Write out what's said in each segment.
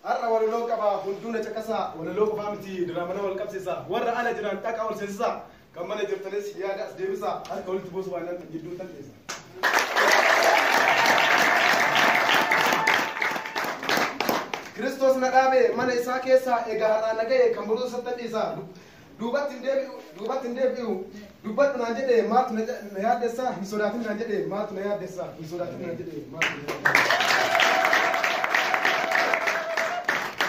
أرى ولا لو كبا كنتونا تكسا ولا لو فهمتي درامنا ولا كبسيسا ورا أنا جران تكا ولا سيسا كمان جرتنيس يا داس ديفيسا هل كولت بوس وانا جدو تنتيسا كريستوس ندابه من إساكيسا إجارة نجى كمبرو ستنتيسا دوبات تندبيو دوبات نانجده ما تنيا دسا مسوراتين نانجده ما تنيا دسا مسوراتين نانجده ما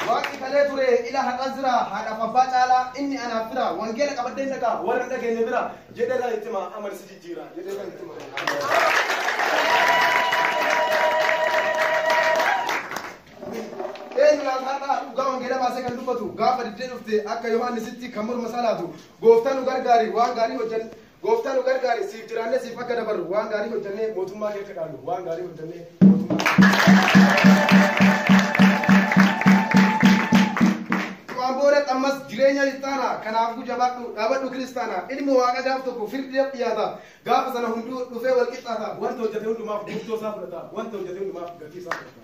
واقي كله ترى إلى هالأزرع هذا فبات على إني أنا فرا وانجيلك أبدين لك ورد لك إني فرا جدا لا يتما أمر سجيرا جدا لا يتما لا هذا قام كده ماسك الدبتو قام بدين وفته أكا يوهان نسيتي كمر مسالاتو قفتان وغرغاري وان غاري وجن قفتان وغرغاري سيف جرانه سيفا كده بر وان غاري وجنه موتوما كده كالو وان غاري وجنه موتوما Amboret amas jirenya istana kanaafuu jabaadhu dhaabadhu kristaana ilmi waaqa gaaf tokko firdiif dhiyaata gaafa sana hunduu dhufee wal qixxaata wanta hojjete hundumaaf guutuu isaa fudhata wanta hojjete hundumaaf gatii isaa fudhata.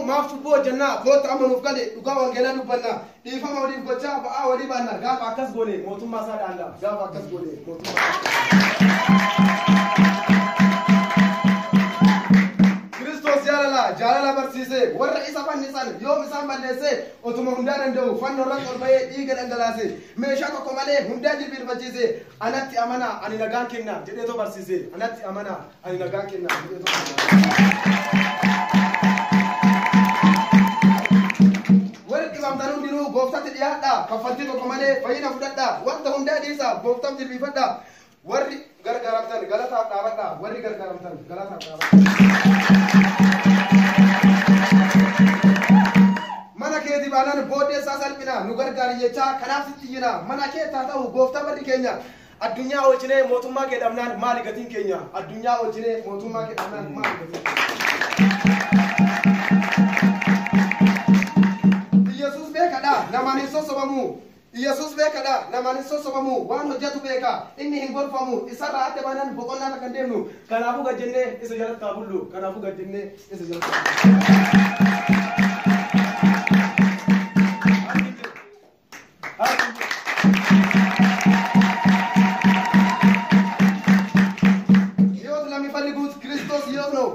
Maaf cubboo hojjannaa koota amanuuf gale dhugaa wangeelaa dubbanna dhiifama waliif gochaa ba'aa walii baanna gaafa akkas goone mootummaa isaa dhaalla gaafa akkas goone mootummaa جاللا برسيسه ورا إسا فنيسان يوم إسا مالسه أتوم هندا ندو فن ورا قرباي إيجر أنجلاسه مشاكو كماله هندا جبير بجيسه أنا تي أمانة أنا نجان كنا جدي تو برسيسه أنا تي أمانة أنا نجان كنا جدي تو ورد كم تانون دينو غوفتا تديادا كفانتي تو كماله فينا فدادا وقت هندا ديسا غوفتا تدبي فدا ورد غرغرامتان غلطا دابدا ورد غرغرامتان غلطا دابدا mana ke di banan bode sasal pina nugar gariyecha kanaf sitiyina mana ke tata u gofta bari kenya adunya olchine motumma ke damnan mali gatin kenya adunya olchine motumma ke damnan mali gatin Jesus be kada namani sosobamu Jesus be kada namani sosobamu wan hojjatu beka inni hingorfamu isara ate banan bokonna takandemnu kanafu gajenne isa jarat kabullu kanafu gajenne isa jarat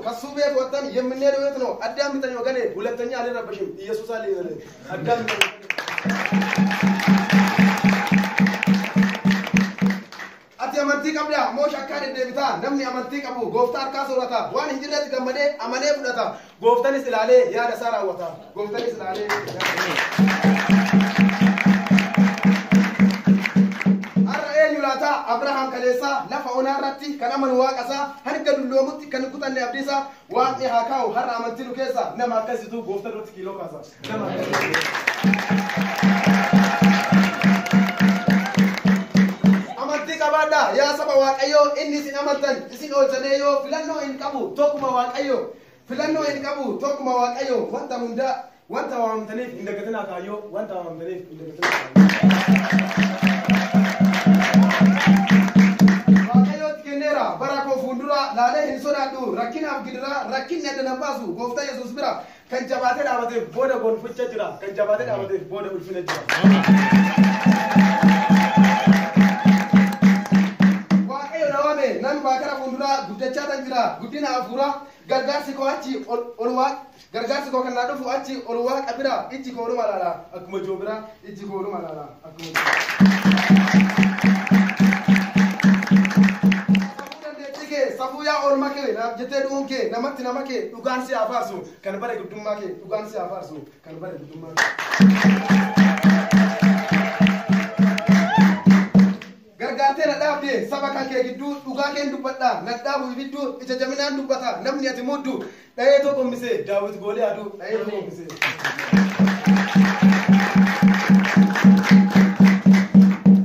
kasube buatan yemne doet no adam mitani wagane bulatanya ale rabashim yesus ale adam ati amanti kabla mo shakare debita namni amanti kabu goftar ka surata wan hinjirat gamade amane budata goftani silale ya dasara wata goftani silale Abraham kalesa lafa onarratti kan amanu waaqasa hanga dulloomutti kan kutanne abdiisa waaqni haa kaa'u har'a amantii nu keessa nama akkasitu gooftaa irratti kiiloo kaasa nama amantii qabaadha yaa saba waaqayyoo inni isin amantan isin oolchanii yoo filannoo hin qabu tokkuma waaqayyoo filannoo hin qabu tokkuma waaqayyoo wanta hunda wanta waamtaniif hin dagatinaa kaayyoo wanta waamtaniif hin dagatinaa barako fundura lale hinsodadu rakina abgidra rakinne danabasu gofta yesus bira kan jabate dabate boda gon fucca jira kan jabate dabate boda ulfina jira waaqayyo nawame nan bakara fundura guddacha tan jira guddina afura gargarsi ko achi olwa gargarsi ko kan nadu fu achi olwa qabira ijji ko ru malala akuma jobira ijji ko ru malala akuma sabuya or make na jete dunke namatti namake dugan si afarsu kan bare gudumma ke dugan si afarsu kan bare gudumma gargarte na dabde sabaka ke giddu duga ke dubadda na dabu biddu ita jaminan dubata namni ati muddu daye to komise David gole adu daye to komise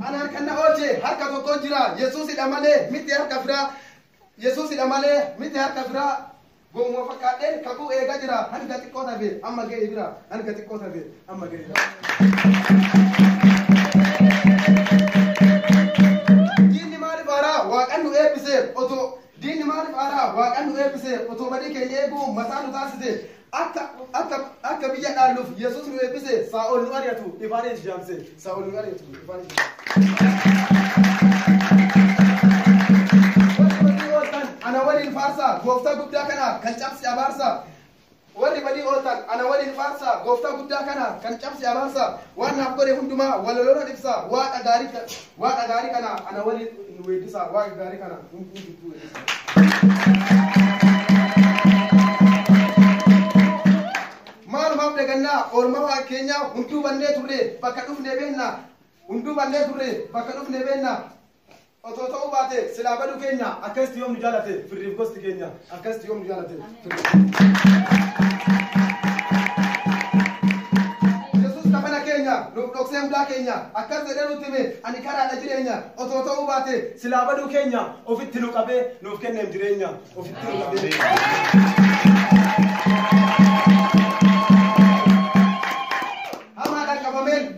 ana kana oje harka to konjira Jesus idamale miti harka fira Yesus idamale miti harka fira gomo fakade kabu ega jira hanga tikota be amma ge ibira hanga tikota be amma ge dini mari bara wa kanu ebise oto dini maaliif aaraa waaqan nu eebbise otoo badii keenya eeguu mataa nu taasise akka biyya dhaalluuf Yesuus nu eebbise Saa'ol nu ari'atu ifaanis jaamse Saa'ol nu ari'atu ifaanis ana waliin faarsaa gooftaa guddaa kana kan cabse abaarsa warri badii ooltan ana waliin faarsaa gooftaa guddaa kana kan cabse abaarsa waan naaf godhe hundumaa waloloon ibsa waaqa gaarii kana ana waliin nu weeddisa waaqa gaarii kana hunduu weeddisa maalumaaf dhagannaa oolmaa waaqa keenyaa hunduu bannee turre bakka dhufnee beekna hunduu bannee turre bakka dhufnee beekna otoo ta'uu baate silaa baduu keenya akkasitti yoom nu jaalate firriif gosti keenya akkasitti yoom nu jaalate Yesuus kafana keenya nuuf dhoksee hundaa keenya akkas jedhee nutti hime ani karaadha jireenya otoo ta'uu baate silaa baduu keenya ofitti nu qabee nuuf kenneem jireenya ofitti nu qabee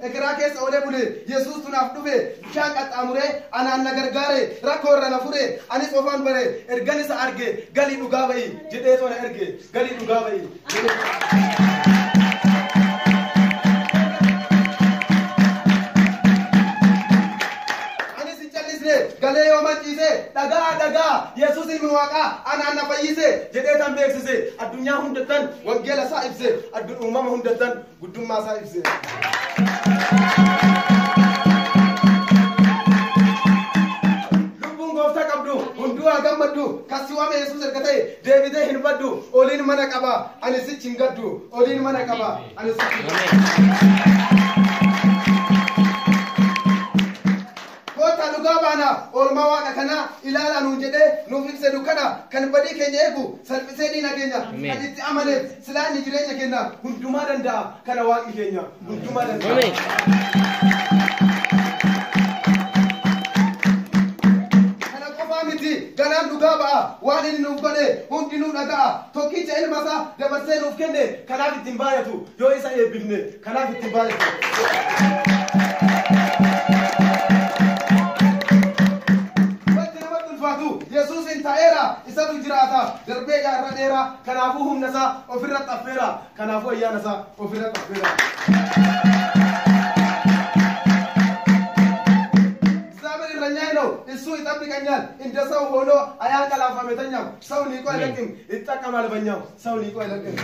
ekeraa keessa olee bule Yesuus tunaaf dhufe bishaan qaxxaamuree anaan na gargaare rakkoo irra na fure anis ofaan bare ergan isa arge galii dhugaa ba'i jedhee tola erge galii dhugaa ba'i anis hin callisne galee yoo manciise dhagaa Yesuus ilmi waaqaa anaan na fayyise jedhee tan beeksise addunyaa hundattan wangeela isaa ibse uumama hundattan guddummaa isaa ibse lubbuun gooftaa qabdu hunduu haa gammaddu kasi waame Yesuus erga ta'e deebitee hin baddu oliin mana qaba ani sichi hin gaddu oliin mana qaba ani sichi hin gaddu goota dhugaa baana oolmaa waaqa kana ilaala nuun jedhee nuuf ibse dukkana kan badii keenya eegu salphisee diina keenya kan itti amaneef silaa inni jireenya keenya hundumaa danda'a kana waaqni keenya hundumaa danda'a ganaan dhugaa ba'a waan inni nuuf godhe hundinuu dhaga'a tokkicha ilma isaa dabarsee nuuf kenne kanaaf ittiin baay'atu yoo isa eebbifne kanaaf ittiin baay'atu Yesuus hin ta'eera isatu jiraata darbee jaarraa dheeraa kanaafuu humna isaa ofirra xaffeera kanaafuu ayyaana isaa ofirra xaffeera isu itabbi kanyal inda sau hono ayang kala fametanya sau ni ko elekim itakka mal banyam sau ni ko elekim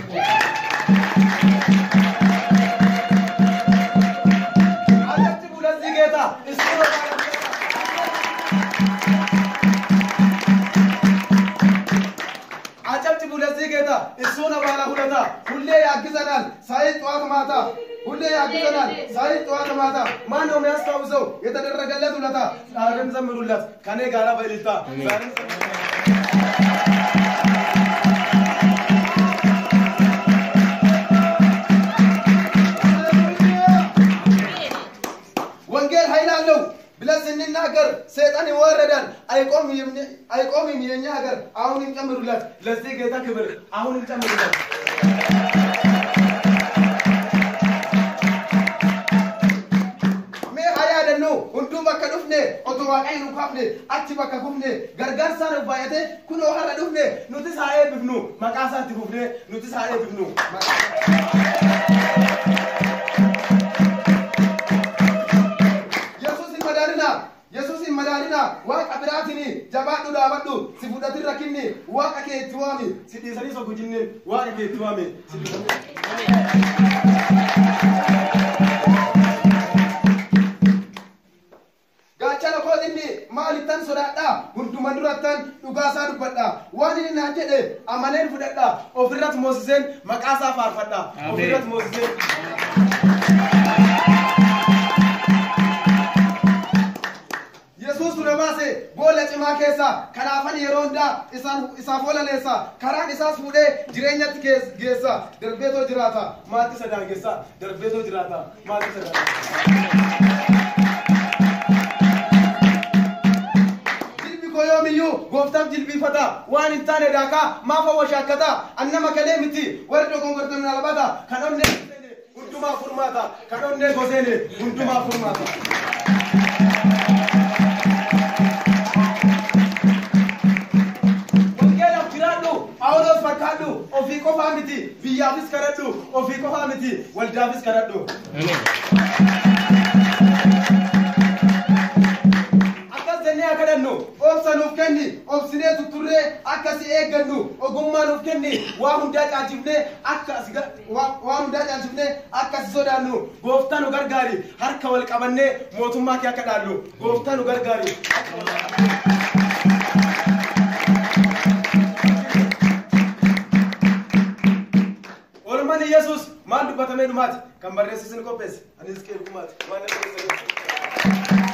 ajabti bulan zigeta isu ajabti bulan zigeta isu na bala hulata hulle yagizanal sai tuat mata ሁሌ ያግዘናል ሳይ ጠዋት ማታ ማን ነው የሚያስታውሰው የተደረገለት ውለታ ዛሬም ዘምሩለት ከኔ ጋራ በእልልታ ወንጌል ኃይል አለው ብለን ስንናገር ሰይጣን ይወረዳል አይቆምም የኛ ሀገር አሁን እንጨምሩለት ለዚህ ጌታ ክብር አሁን እንጨምሩለት hunduu bakka dhufne otoo waaqayyo nu kaafne achi bakka kufne gargaarsaan baay'ate kunoo har'a dhufne nuti isaa eebbifnu maqaa isaatti kufne nuti isaa eebbifnu Yesuus hin madaalina waaqa biraatini jabaadhu dhaabadhu si fudhatin rakkinni waaqa kee itti waami si dhiisanii soo gujinne waaqa kee itti waami si gaachana koodinni maalittan sodaadha hunduma durattan dhugaasaa dubbadha waan inni naan jedhe amaneen fudhadha ofirratti moosiseen maqaasaa faarfadha ofirratti moosiseen Yesuus namaase boolla cimaa keessa kanaafan yeroo hundaa isaaf oolaleessa karaan isaas fuudhee jireenyatti geessa darbeetoo jiraata maatii sadaan geessa darbeetoo jiraata maatii sadaan yoomiyyuu gooftaaf jilbiifata waan hin taane daakaa maafa washaakkata annama kalee miti warri dogongortan albata kan onnee hundumaa furmaata kan onnee goseene hundumaa furmaata ofii qofaa miti biyyaafis kadhadhu ofii qofaa miti waldaafis kadhadhu. kadhannu obsanuuf kenni obsinee tutturree akkasi eeggannu ogummaa nuuf kenni waa hundaa caalchifnee akkasi sodaannu gooftaa nu gargaari harka wal qabannee mootummaa kee akka dhaallu gooftaa nu gargaari. Olumani Yesus maal dubbatamee dhumaati kan barreessisin qopheesse anis qeequmaati waan